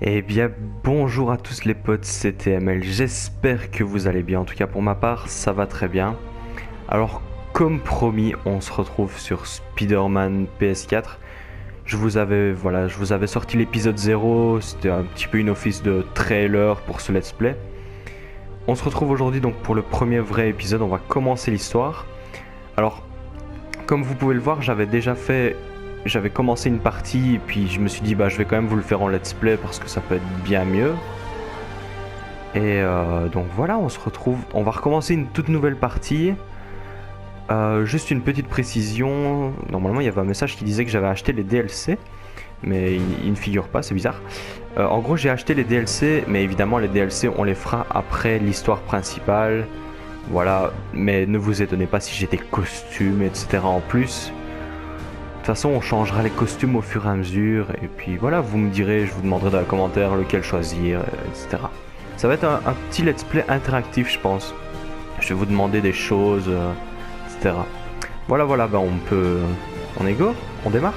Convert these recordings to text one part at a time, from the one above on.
Eh bien, bonjour à tous les potes, c'est TML, j'espère que vous allez bien, en tout cas pour ma part, ça va très bien. Alors, comme promis, on se retrouve sur Spider-Man PS4. Je vous avais sorti l'épisode 0, c'était un petit peu une office de trailer pour ce let's play. On se retrouve aujourd'hui donc pour le premier vrai épisode, on va commencer l'histoire. Alors, comme vous pouvez le voir, j'avais commencé une partie et puis je me suis dit je vais quand même vous le faire en let's play parce que ça peut être bien mieux. Et donc voilà, on se retrouve, on va recommencer une toute nouvelle partie. Juste une petite précision, normalement il y avait un message qui disait que j'avais acheté les DLC, mais il ne figure pas, c'est bizarre. En gros j'ai acheté les DLC, mais évidemment les DLC on les fera après l'histoire principale. Voilà, mais ne vous étonnez pas si j'ai des costumes, etc. en plus. De toute façon, on changera les costumes au fur et à mesure. Et puis voilà, vous me direz, je vous demanderai dans les commentaires lequel choisir, etc. Ça va être un petit let's play interactif, je pense. Je vais vous demander des choses, etc. Voilà, On est go? On démarre?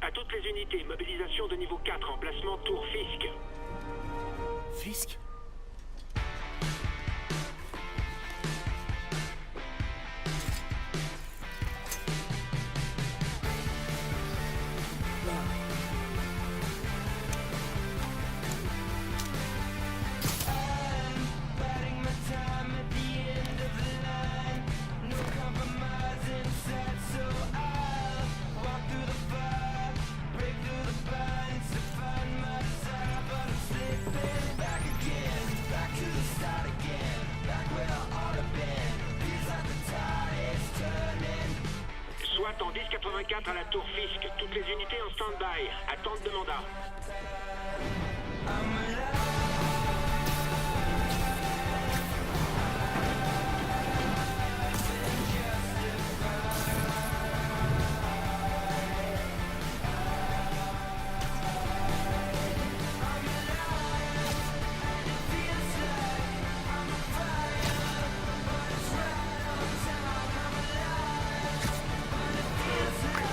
À toutes les unités, mobilisation de niveau 4, emplacement Tour Fisk. Fisk? Soit en 1084 à la Tour Fisk. Toutes les unités en stand-by. Attente de mandat.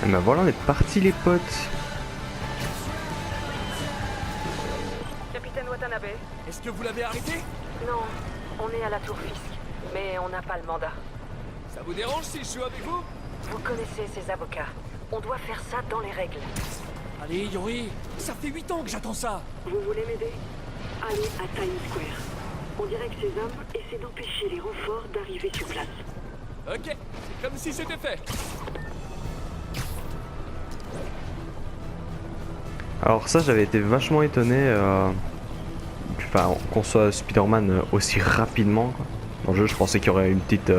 Et ben voilà, on est parti les potes. Capitaine Watanabe? Est-ce que vous l'avez arrêté? Non, on est à la Tour Fisk, mais on n'a pas le mandat. Ça vous dérange si je joue avec vous? Vous connaissez ces avocats. On doit faire ça dans les règles. Allez, Yori, ça fait 8 ans que j'attends ça. Vous voulez m'aider? Allez à Times Square. On dirait que ces hommes essaient d'empêcher les renforts d'arriver sur place. Ok, c'est comme si c'était fait. Alors ça, j'avais été vachement étonné qu'on soit Spider-Man aussi rapidement, quoi. Dans le jeu, je pensais qu'il y aurait une petite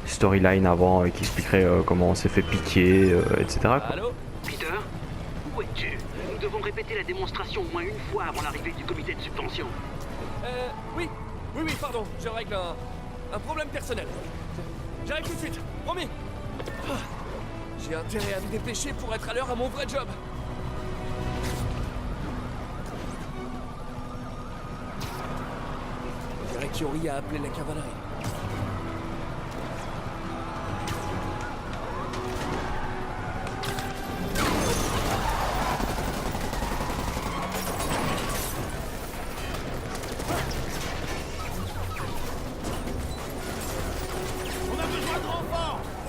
storyline avant qui expliquerait comment on s'est fait piquer, etc. quoi. Allô? Peter, où es-tu? Nous devons répéter la démonstration au moins une fois avant l'arrivée du comité de subvention. Oui, pardon, je règle un problème personnel. J'arrive tout de suite, promis. Ah, j'ai intérêt à me dépêcher pour être à l'heure à mon vrai job. On dirait qu'Yori a appelé la cavalerie.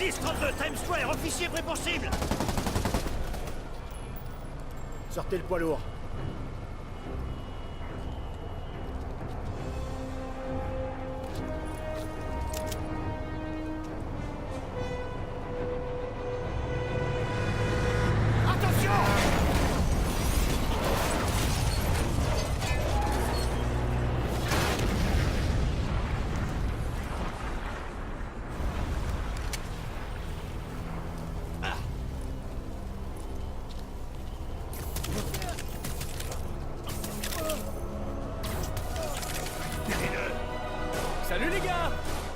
10-32, Times Square, officier prépossible. Sortez le poids lourd. Salut les gars!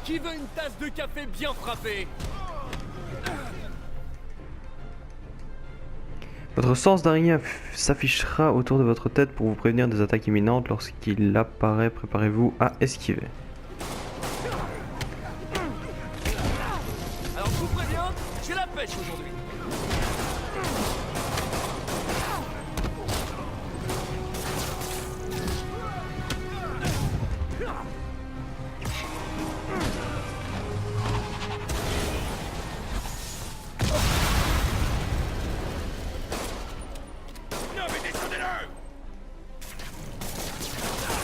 Qui veut une tasse de café bien frappée? Votre sens d'araignée s'affichera autour de votre tête pour vous prévenir des attaques imminentes. Lorsqu'il apparaît, préparez-vous à esquiver. Alors je vous préviens, j'ai la pêche aujourd'hui.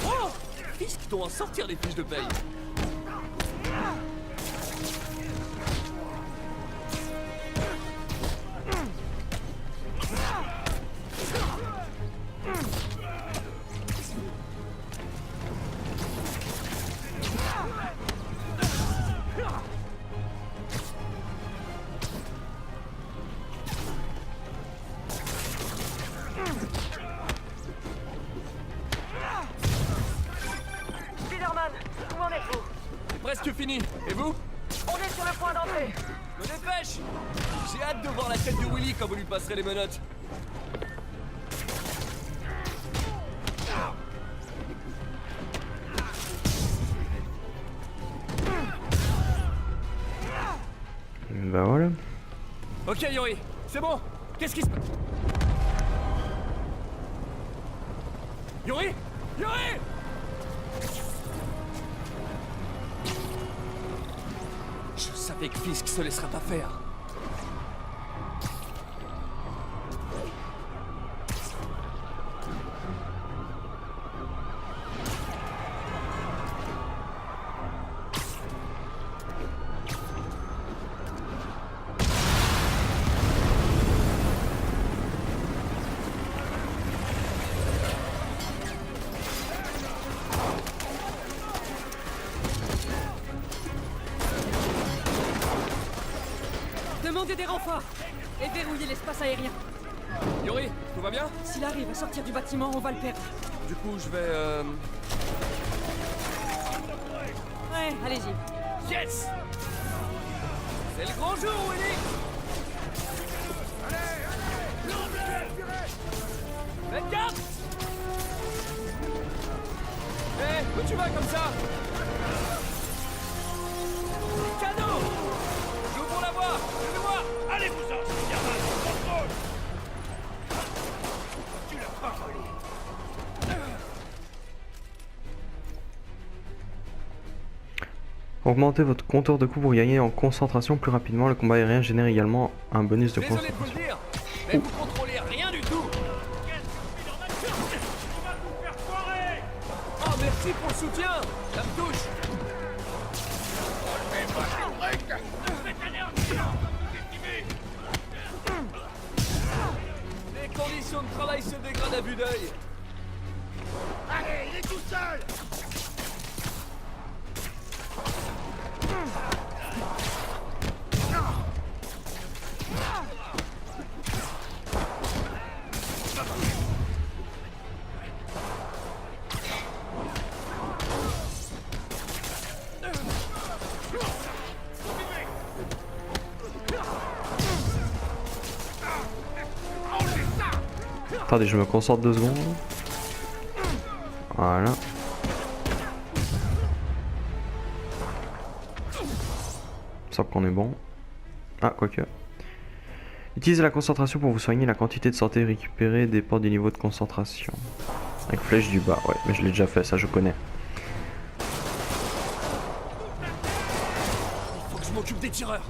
Oh! Fisk t'ont à sortir les fiches de paye. Spider-Man, où en êtes-vous? C'est presque fini. Et vous? On est sur le point d'entrée. Me dépêche! J'ai hâte de voir la tête de Willy quand vous lui passerez les menottes. Bah voilà. Ok Yuri, c'est bon. Qu'est-ce qui se passe? Yuri? Yuri! Je savais que Fisk se laissera pas faire. Demandez des renforts et verrouillez l'espace aérien. Yuri, tout va bien? S'il arrive à sortir du bâtiment, on va le perdre. Du coup, je vais Ouais, allez-y. Yes! C'est le grand jour, Willy! Faites gaffe! Hé, où tu vas comme ça? Cadeau! J'ouvre la voie! Suivez-moi! Allez-vous-en, Spider-Man, contrôle. Tu l'as pas volé. Augmentez votre compteur de coups pour gagner en concentration plus rapidement. Le combat aérien génère également un bonus de Désolé de vous concentration. le dire, mais vous contrôlez rien du tout! Oh, merci pour le soutien! Ça me touche! Les conditions de travail se dégradent à vue d'œil. Allez, il est tout seul. Attendez, je me concentre 2 secondes. Voilà. Ça qu'on est bon. Ah, quoique. Utilisez la concentration pour vous soigner. La quantité de santé récupérée dépend du niveau de concentration. Avec flèche du bas, ouais, mais je l'ai déjà fait, ça je connais. Faut que je m'occupe des tireurs.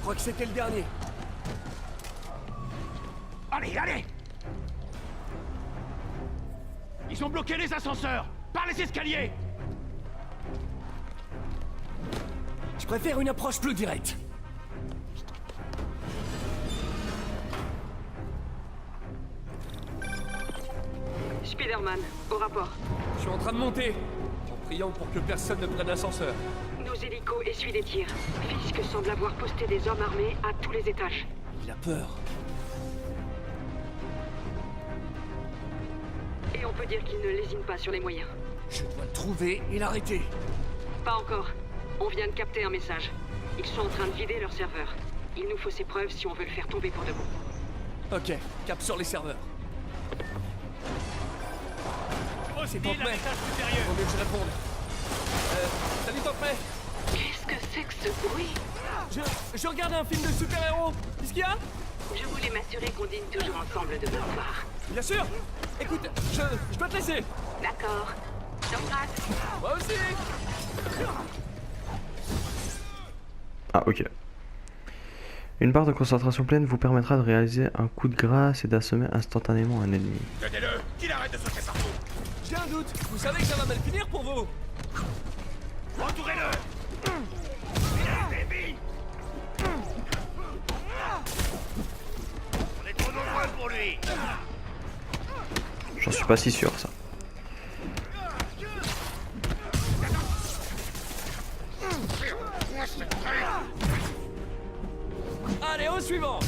crois que c'était le dernier. Allez, allez! Ils ont bloqué les ascenseurs! Par les escaliers! Je préfère une approche plus directe. Spider-Man, au rapport. Je suis en train de monter, en priant pour que personne ne prenne l'ascenseur. Nos hélicos essuient des tirs. Fisk semble avoir posté des hommes armés à tous les étages. Il a peur. Et on peut dire qu'il ne lésine pas sur les moyens. Je dois le trouver et l'arrêter. Pas encore. On vient de capter un message. Ils sont en train de vider leur serveur. Il nous faut ces preuves si on veut le faire tomber pour de bon. Ok, cap sur les serveurs. C'est Tante May. Vaut mieux que je réponde. Salut Tante May. Qu'est-ce que c'est que ce bruit? Je regarde un film de super-héros. Qu'est-ce qu'il y a? Je voulais m'assurer qu'on dîne toujours ensemble demain soir. Bien sûr. Écoute, je dois te laisser. D'accord. Je t'embrasse. Moi aussi. Ah, ok. Une barre de concentration pleine vous permettra de réaliser un coup de grâce et d'assommer instantanément un ennemi. Tenez-le! Qu'il arrête de sauter partout! J'ai un doute. Vous savez que ça va mal finir pour vous. Entourez-le! On est trop nombreux pour lui! J'en suis pas si sûr, ça. Allez, au suivant.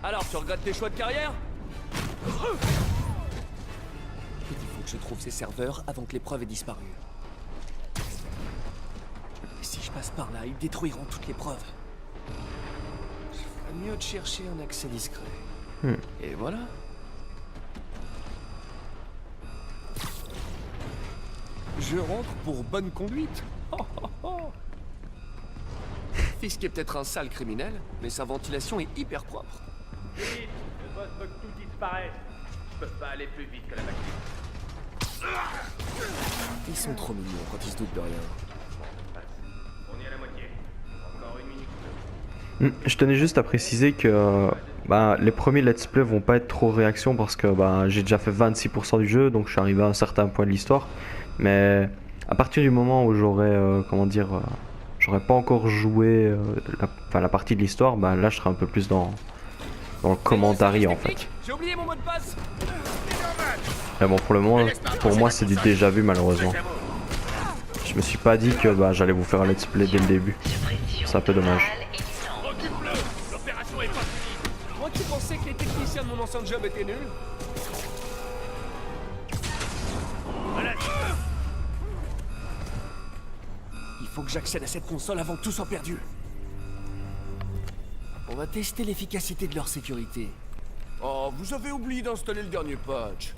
Alors, tu regrettes tes choix de carrière? Il faut que je trouve ces serveurs avant que l'épreuve ait disparu. Et si je passe par là, ils détruiront toutes les preuves. Il ferait mieux de chercher un accès discret. Et voilà. Je rentre pour bonne conduite. Fisk est peut-être un sale criminel, mais sa ventilation est hyper propre. Vite! Le boss veut que tout disparaisse. Je peux pas aller plus vite que la machine. Ils sont trop mignons quand ils se doutent de rien. On est à la moitié. Encore une minute. Je tenais juste à préciser que les premiers let's play vont pas être trop réaction parce que j'ai déjà fait 26% du jeu, donc je suis arrivé à un certain point de l'histoire. Mais à partir du moment où j'aurais j'aurais pas encore joué la partie de l'histoire, là je serai un peu plus dans le commentary en fait. J'ai oublié mon mot de passe. Mais bon, pour le moment, pour moi c'est du déjà vu malheureusement. Je me suis pas dit que j'allais vous faire un let's play dès le début. C'est un peu dommage. Occupe-le! L'opération est pas finie! Moi qui pensais que les techniciens de mon ancien job étaient nuls. Il faut que j'accède à cette console avant que tout soit perdu. On va tester l'efficacité de leur sécurité. Oh, vous avez oublié d'installer le dernier patch.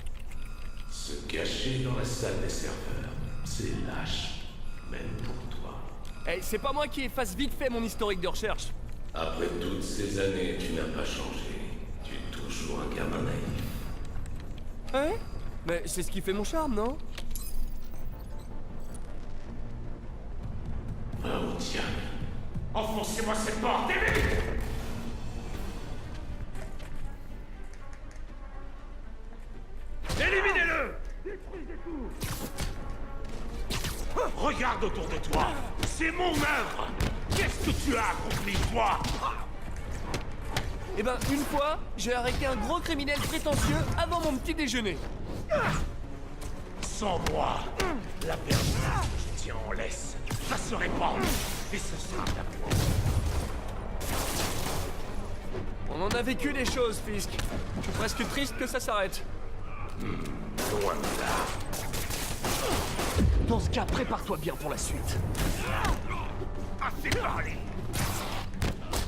Se cacher dans la salle des serveurs, c'est lâche, même pour toi. Hey, c'est pas moi qui efface vite fait mon historique de recherche. Après toutes ces années, tu n'as pas changé. Tu es toujours un gamin naïf. Hein? Mais c'est ce qui fait mon charme, non? Ah, au diable. Enfoncez-moi cette porte, et vite! Éliminez-le! Détruisez tout! Regarde autour de toi! C'est mon œuvre! Qu'est-ce que tu as accompli, toi? Eh ben, une fois, j'ai arrêté un gros criminel prétentieux avant mon petit déjeuner. Sans moi, la personne que je tiens en laisse va se répandre, et ce sera ta faute. On en a vécu des choses, Fisk. Je suis presque triste que ça s'arrête. Loin de là. Dans ce cas, prépare-toi bien pour la suite. Assez parlé!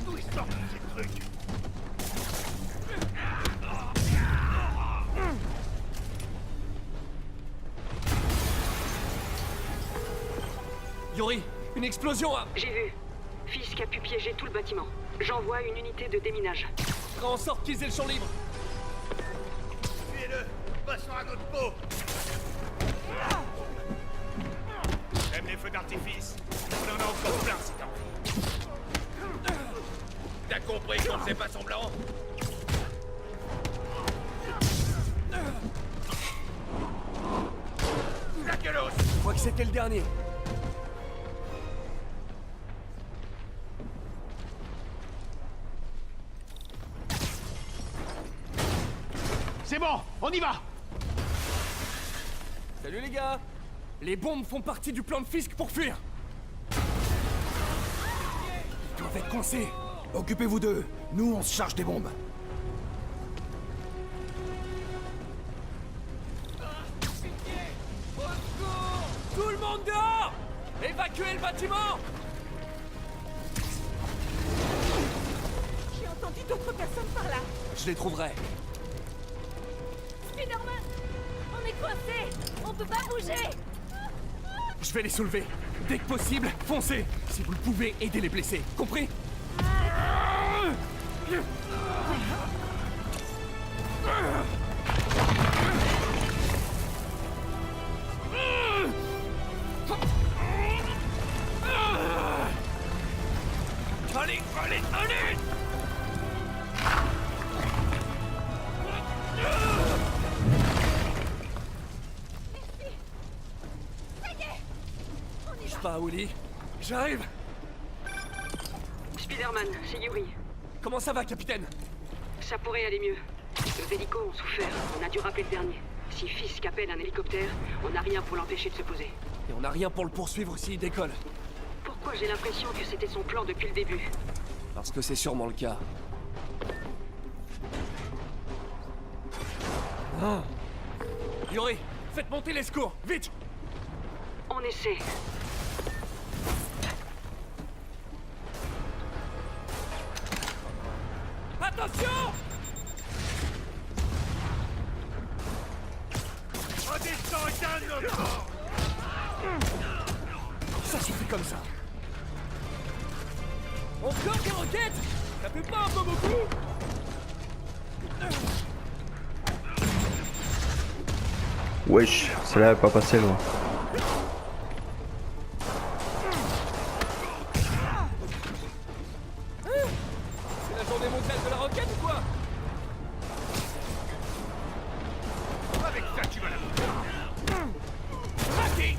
D'où ils sortent ces trucs? Yori, une explosion a... J'ai vu. Fisk a pu piéger tout le bâtiment. J'envoie une unité de déminage. Ferai en sorte qu'ils aient le champ libre. Tuez-le! Boss à notre peau. J'aime les feux d'artifice. On en a encore plein si t'as envie. T'as compris qu'on faisait pas semblant? Flaquelos! Je crois que c'était le dernier. C'est bon, on y va! Salut les gars! Les bombes font partie du plan de Fisk pour fuir! Ils doivent être coincés! Occupez-vous d'eux. Nous, on se charge des bombes. Tout le monde dehors! Évacuez le bâtiment! J'ai entendu d'autres personnes par là. Je les trouverai. Spider-Man, on est coincés. On peut pas bouger. Je vais les soulever. Dès que possible, foncez! Si vous le pouvez, aidez les blessés. Compris? Allez, allez, allez! Je pars, Willy. J'arrive! Spider-Man, c'est Yuri. Comment ça va, capitaine? Ça pourrait aller mieux. Les hélicos ont souffert. On a dû rappeler le dernier. Si Fisk appelle un hélicoptère, on n'a rien pour l'empêcher de se poser. Et on n'a rien pour le poursuivre s'il décolle. Pourquoi j'ai l'impression que c'était son plan depuis le début? Parce que c'est sûrement le cas. Ah. Yuri, faites monter les secours, vite! On essaie. Attention! Redescends et garde le corps! Ça se fait comme ça. Encore des roquettes? Ça fait pas un peu beaucoup? Wesh, celle-là va pas passer loin. C'est la journée mondiale de la roquette ou quoi? Avec ça, tu vas la... Raté!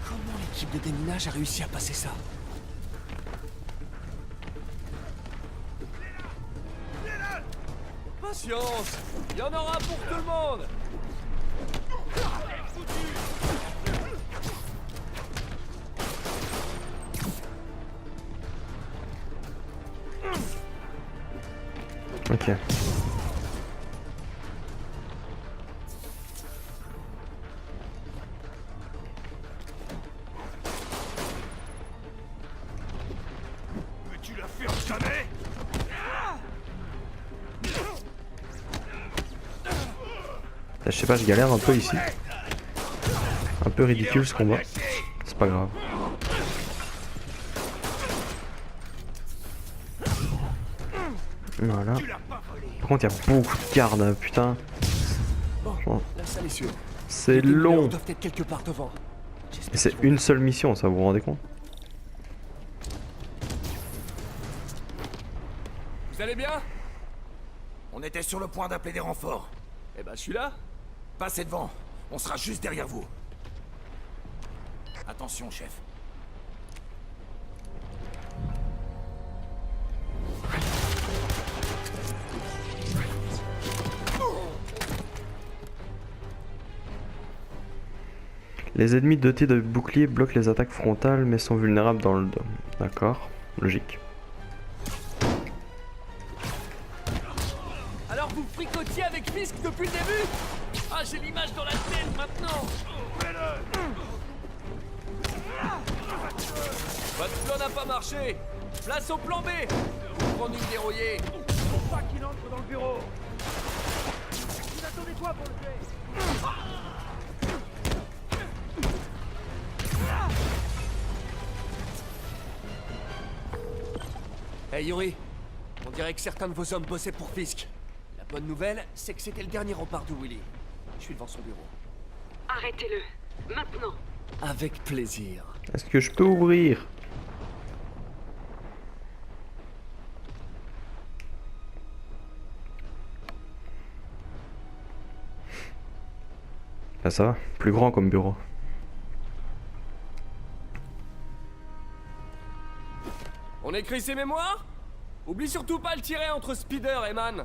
Comment l'équipe de déminage a réussi à passer ça? Patience! Il y en aura pour tout le monde! Ok. Peux-tu la faire jamais? Je sais pas, je galère un peu ici. Un peu ridicule ce combat. C'est pas grave. Voilà. Par contre, il y a beaucoup de gardes, putain. Bon, la salle est sûre. C'est Les démineurs long. doivent être quelque part devant. Et c'est une seule mission, ça vous vous rendez compte? Vous allez bien? On était sur le point d'appeler des renforts. Eh ben, je suis là. Passez devant. On sera juste derrière vous. Attention, chef. Les ennemis dotés de boucliers bloquent les attaques frontales mais sont vulnérables dans le dos. D'accord, logique. Alors vous fricotiez avec Fisk depuis le début? Ah, j'ai l'image dans la tête maintenant. Votre plan n'a pas marché. Place au plan B. Prendre une dérouillée. Faut pas qu'il entre dans le bureau! Vous attendez quoi pour le faire? Hey Yuri, On dirait que certains de vos hommes bossaient pour Fisk. La bonne nouvelle, c'est que c'était le dernier rempart de Willy. Je suis devant son bureau. Arrêtez-le. Maintenant. Avec plaisir. Est-ce que je peux ouvrir? Ah ça va, plus grand comme bureau. On écrit ses mémoires? Oublie surtout pas le tirer entre Spider et Man.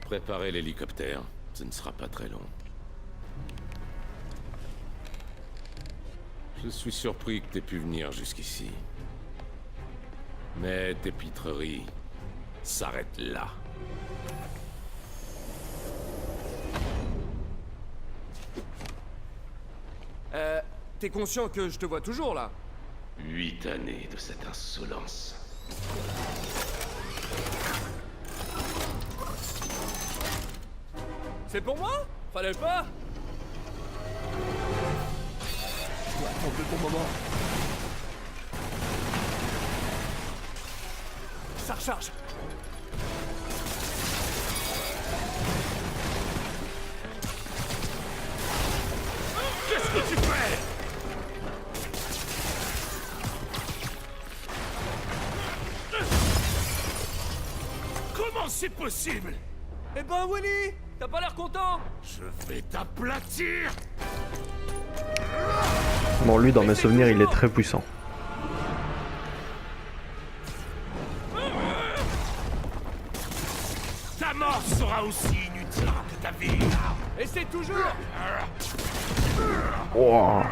Préparez l'hélicoptère. Ce ne sera pas très long. Je suis surpris que t'aies pu venir jusqu'ici. Mais tes pitreries s'arrêtent là. T'es conscient que je te vois toujours là? 8 années de cette insolence. C'est pour moi? Fallait pas? Je dois attendre le bon moment. Ça recharge. Qu'est-ce que tu fais? Comment c'est possible? Eh ben Willy, t'as pas l'air content? Je vais t'aplatir. Bon, lui, dans mes souvenirs, il est très puissant. Ta mort sera aussi inutile que ta vie. Essaie toujours. Wow.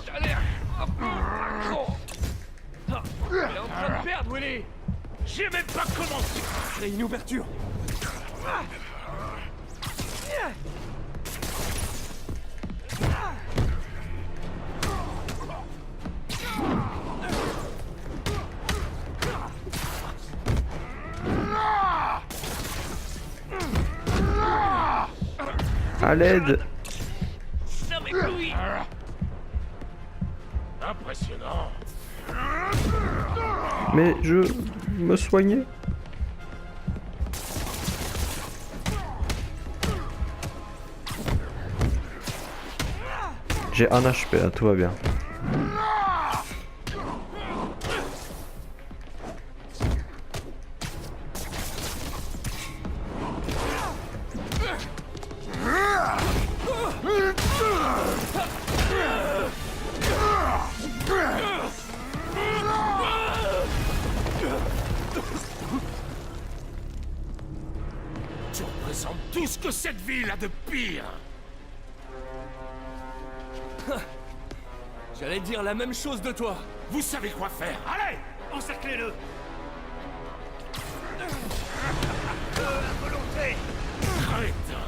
T'as l'air con. Il est en train de perdre, Willy. J'ai même pas commencé. Crée une ouverture. À l'aide. Impressionnant. Mais je me soignais. J'ai 1 HP, tout va bien. Tu représentes tout ce que cette ville a de pire. J'allais dire la même chose de toi. Vous savez quoi faire. Allez, encerclez-le. À volonté. Crétin.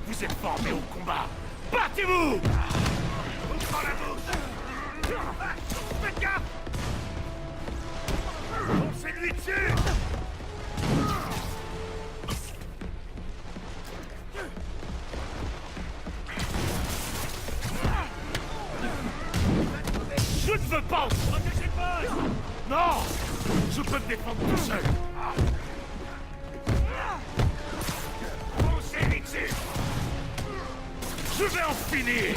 Vous êtes formés au combat. Battez-vous. Ouvrez la bouche. Faites gaffe. Foncez-lui dessus. Je ne veux pas. Protégez pas. Non. Je peux me défendre tout seul. Foncez-lui dessus. Je vais en finir.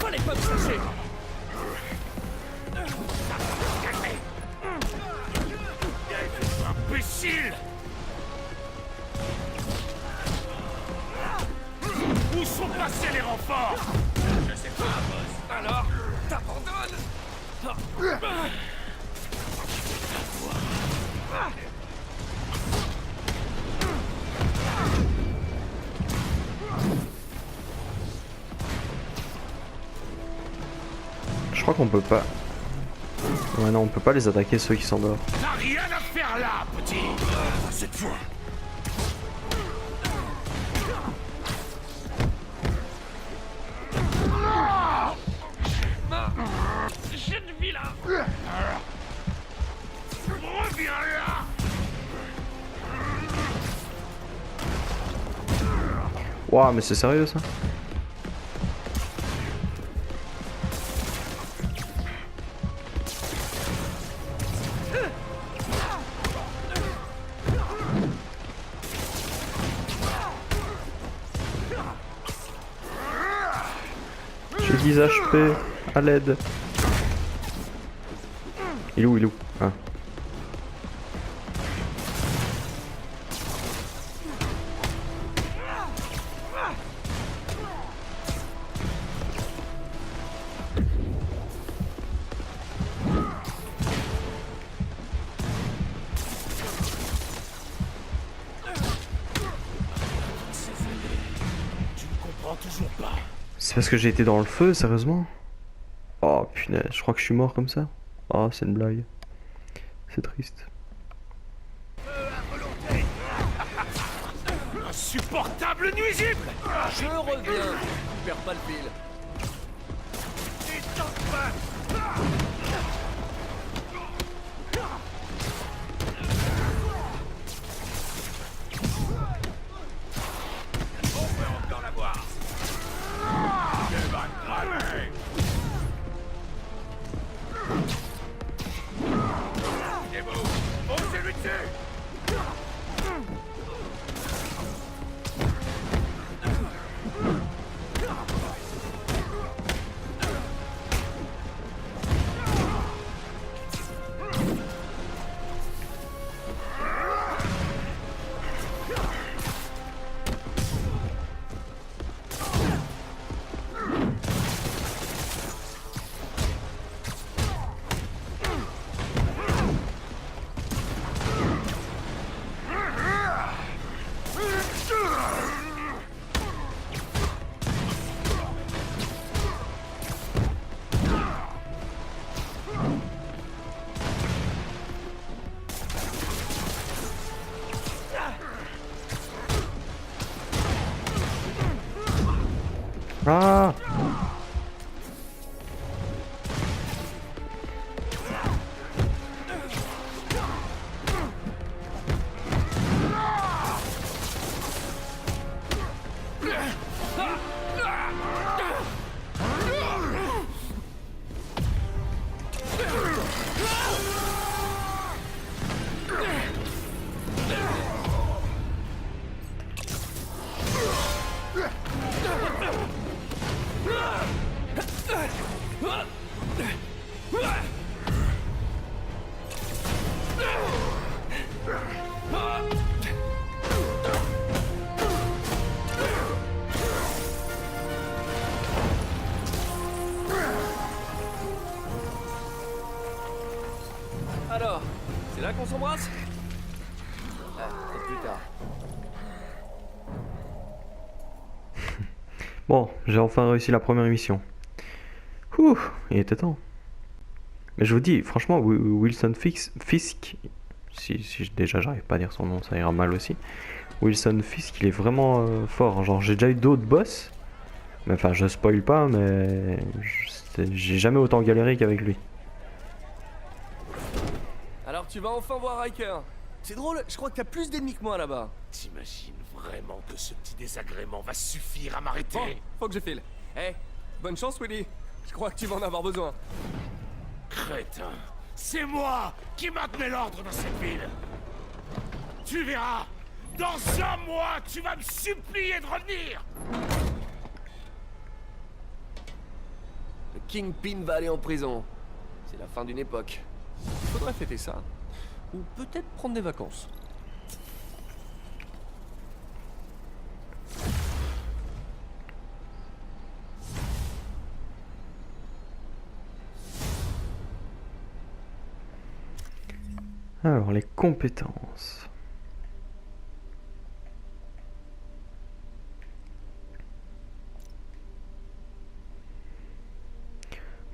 Fallait pas me chercher. Calmez. Imbécile. Où sont passés les renforts? Je sais pas, boss. Alors, t'abandonnes? Je crois qu'on peut pas. Ouais, non, on peut pas les attaquer ceux qui sont dehors. T'as rien à faire là, petit. Cette fois. J'ai une vie là. Reviens là. Waouh, mais c'est sérieux ça? J'ai 10 HP. À l'aide. Il est où, il est où? Ah. C'est parce que j'ai été dans le feu, sérieusement? Oh punaise, je crois que je suis mort comme ça. Oh, c'est une blague. C'est triste. Insupportable nuisible! Je reviens. Perds pas le fil. On peut encore l'avoir! Tu vas crever! Et vous, posez-lui dessus! Ah! Alors, c'est là qu'on s'embrasse? Ah, peut-être plus tard. Bon, j'ai enfin réussi la première mission. Ouh, il était temps. Mais je vous dis, franchement, Wilson Fisk, si déjà j'arrive pas à dire son nom, ça ira mal aussi. Wilson Fisk, il est vraiment fort. Genre, j'ai déjà eu d'autres boss. Mais enfin, je spoil pas, mais j'ai jamais autant galéré qu'avec lui. Alors tu vas enfin voir Riker. C'est drôle, je crois que t'as plus d'ennemis que moi là-bas. T'imagines vraiment que ce petit désagrément va suffire à m'arrêter? Bon, faut que je file. Eh, bonne chance Willy. Je crois que tu vas en avoir besoin. Crétin, c'est moi qui maintenais l'ordre dans cette ville. Tu verras, dans un mois, tu vas me supplier de revenir. Le Kingpin va aller en prison. C'est la fin d'une époque. Faudrait fêter ça. Ou peut-être prendre des vacances. Alors, les compétences.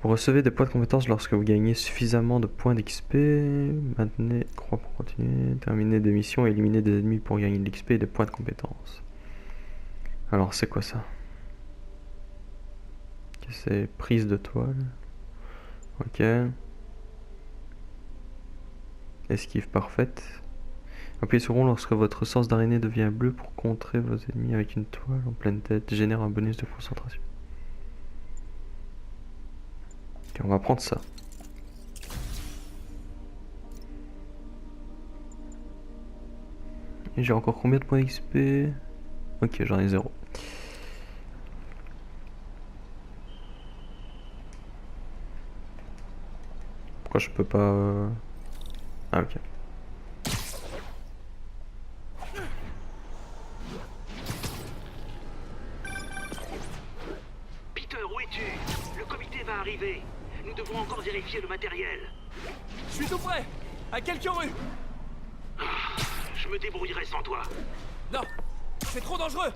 Vous recevez des points de compétences lorsque vous gagnez suffisamment de points d'XP. Maintenez, croix pour continuer. Terminez des missions et éliminez des ennemis pour gagner de l'XP et des points de compétences. Alors, c'est quoi ça? C'est prise de toile. Ok. Esquive parfaite. Appuyez sur rond lorsque votre sens d'araignée devient bleu pour contrer vos ennemis avec une toile en pleine tête. Génère un bonus de concentration. Ok, on va prendre ça. Et j'ai encore combien de points d'XP? Ok, j'en ai 0. Pourquoi je peux pas... Ah ok. Peter, où es-tu? Le comité va arriver. Nous devons encore vérifier le matériel. Je suis tout prêt. À quelques rues. Je me débrouillerai sans toi. Non, c'est trop dangereux.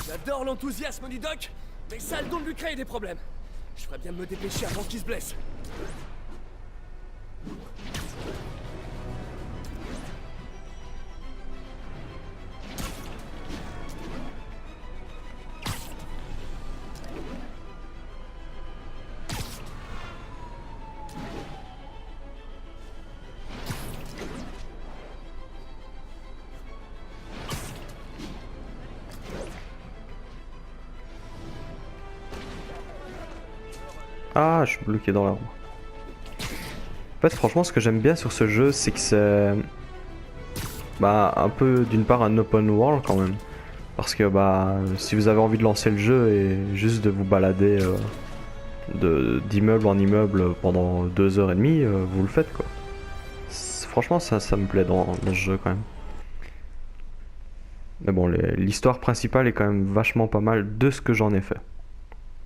J'adore l'enthousiasme du doc, mais ça a le don de lui créer des problèmes. Je ferais bien de me dépêcher avant qu'il se blesse. Ah, je suis bloqué dans l'arbre. En fait, franchement, ce que j'aime bien sur ce jeu, c'est que c'est... Bah, un peu, d'une part, un open world quand même. Parce que, bah, si vous avez envie de lancer le jeu et juste de vous balader d'immeuble en immeuble pendant 2h30, vous le faites, quoi. Franchement, ça me plaît dans ce jeu quand même. Mais bon, l'histoire principale est quand même vachement pas mal de ce que j'en ai fait.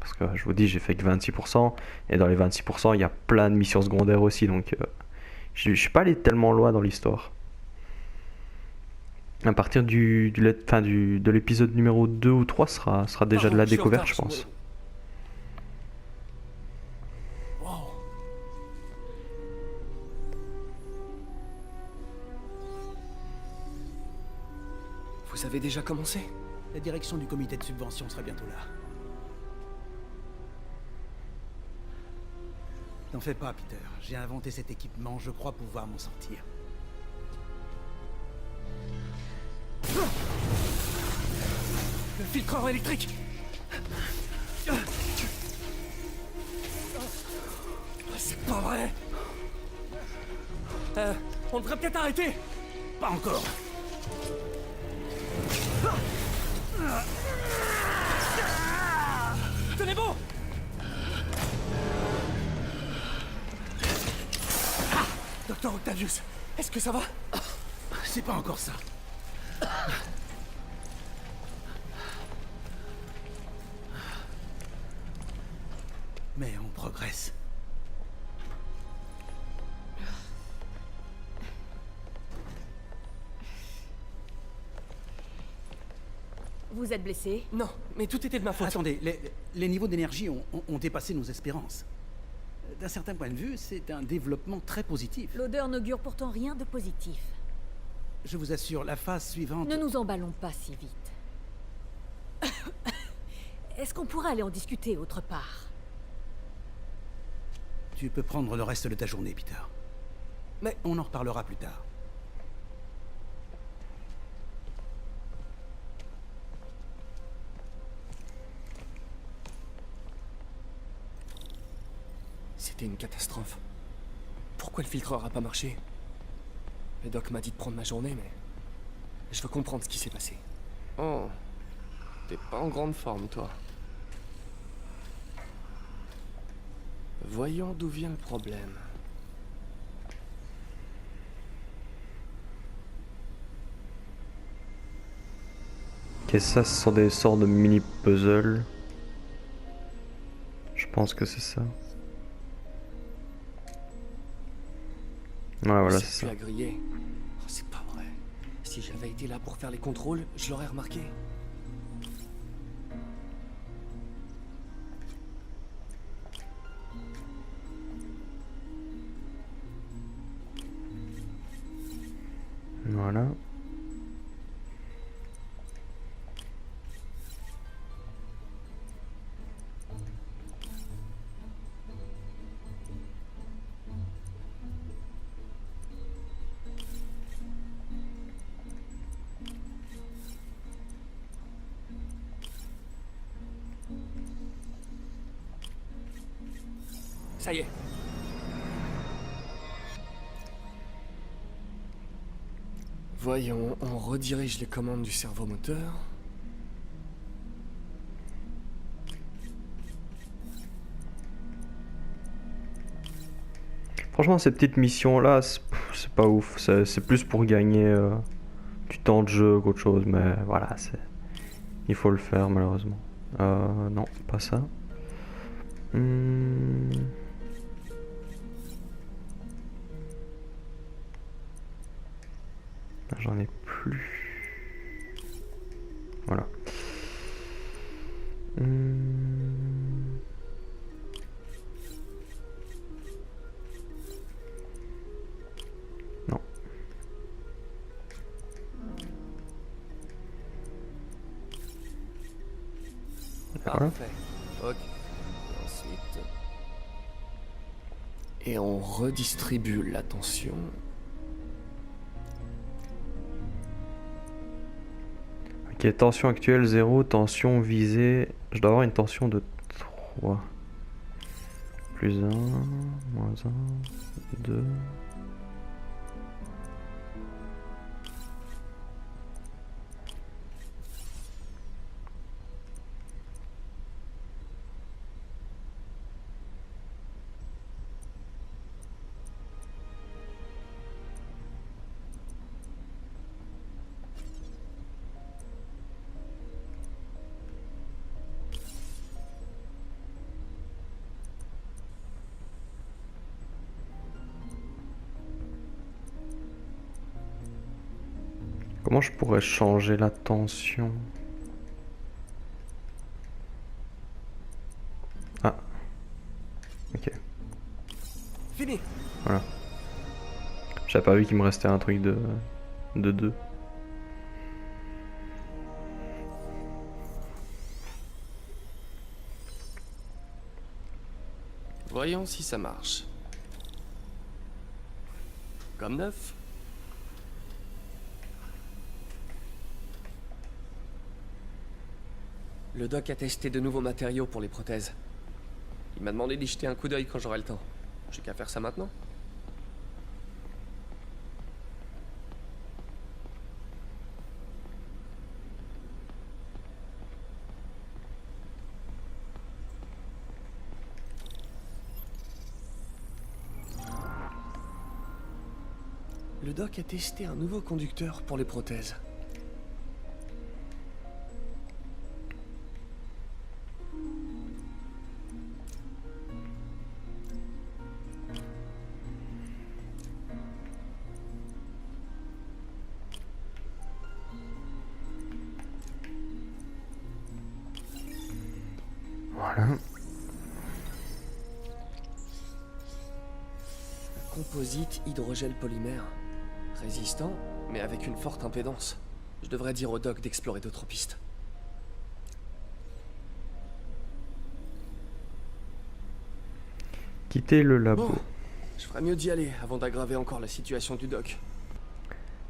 Parce que je vous dis, j'ai fait que 26%, et dans les 26%, il y a plein de missions secondaires aussi, donc je suis pas allé tellement loin dans l'histoire. À partir de l'épisode numéro 2 ou 3 sera déjà de la découverte, je pense. Wow. Vous avez déjà commencé? La direction du comité de subvention sera bientôt là. N'en fais pas, Peter. J'ai inventé cet équipement, je crois pouvoir m'en sortir. Le filtreur électrique! C'est pas vrai! On devrait peut-être arrêter! Pas encore. Tenez bon! Docteur Octavius, est-ce que ça va? C'est pas encore ça. Mais on progresse. Vous êtes blessé? Non, mais tout était de ma faute. Attendez, les niveaux d'énergie ont dépassé nos espérances. D'un certain point de vue, c'est un développement très positif. L'odeur n'augure pourtant rien de positif. Je vous assure, la phase suivante... Ne nous emballons pas si vite. Est-ce qu'on pourrait aller en discuter autre part? Tu peux prendre le reste de ta journée, Peter. Mais on en reparlera plus tard. c'était une catastrophe. Pourquoi le filtreur a pas marché? Le doc m'a dit de prendre ma journée, mais... je veux comprendre ce qui s'est passé. Oh, t'es pas en grande forme, toi. Voyons d'où vient le problème. Qu'est-ce que ça? Ce sont des sortes de mini-puzzles. Je pense que c'est ça. Ouais, voilà, c'est ça. À griller. Oh, c'est pas vrai. Si j'avais été là pour faire les contrôles, je l'aurais remarqué. Voilà. Ça y est. Voyons, on redirige les commandes du servomoteur. Franchement, ces petites missions-là, c'est pas ouf. C'est plus pour gagner du temps de jeu qu'autre chose. Mais voilà, il faut le faire malheureusement. Non, pas ça. J'en ai plus. Voilà. Non. Parfait. Ok. Ensuite. Et on redistribue l'attention. Ok, tension actuelle 0, tension visée. Je dois avoir une tension de 3. Plus 1, moins 1, 2. Comment je pourrais changer la tension? Ah. Ok. Fini. Voilà. J'avais pas vu qu'il me restait un truc de 2. Voyons si ça marche. Comme neuf. Le doc a testé de nouveaux matériaux pour les prothèses. Il m'a demandé d'y jeter un coup d'œil quand j'aurai le temps. J'ai qu'à faire ça maintenant. Le doc a testé un nouveau conducteur pour les prothèses. Voilà. Composite hydrogel polymère. Résistant, mais avec une forte impédance. Je devrais dire au doc d'explorer d'autres pistes. Quitter le labo. Bon, je ferais mieux d'y aller avant d'aggraver encore la situation du doc.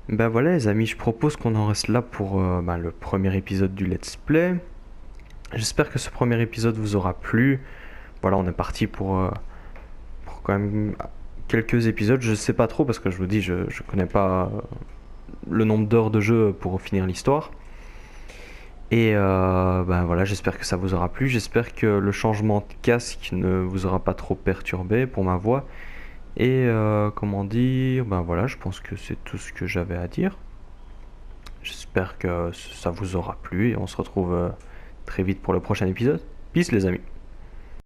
Ben voilà les amis, je propose qu'on en reste là pour le premier épisode du Let's Play. J'espère que ce premier épisode vous aura plu. Voilà, on est parti pour quand même quelques épisodes. Je sais pas trop parce que je vous dis, je connais pas le nombre d'heures de jeu pour finir l'histoire. Et voilà, j'espère que ça vous aura plu. J'espère que le changement de casque ne vous aura pas trop perturbé pour ma voix. Et comment dire, voilà, je pense que c'est tout ce que j'avais à dire. J'espère que ça vous aura plu et on se retrouve très vite pour le prochain épisode. Peace les amis.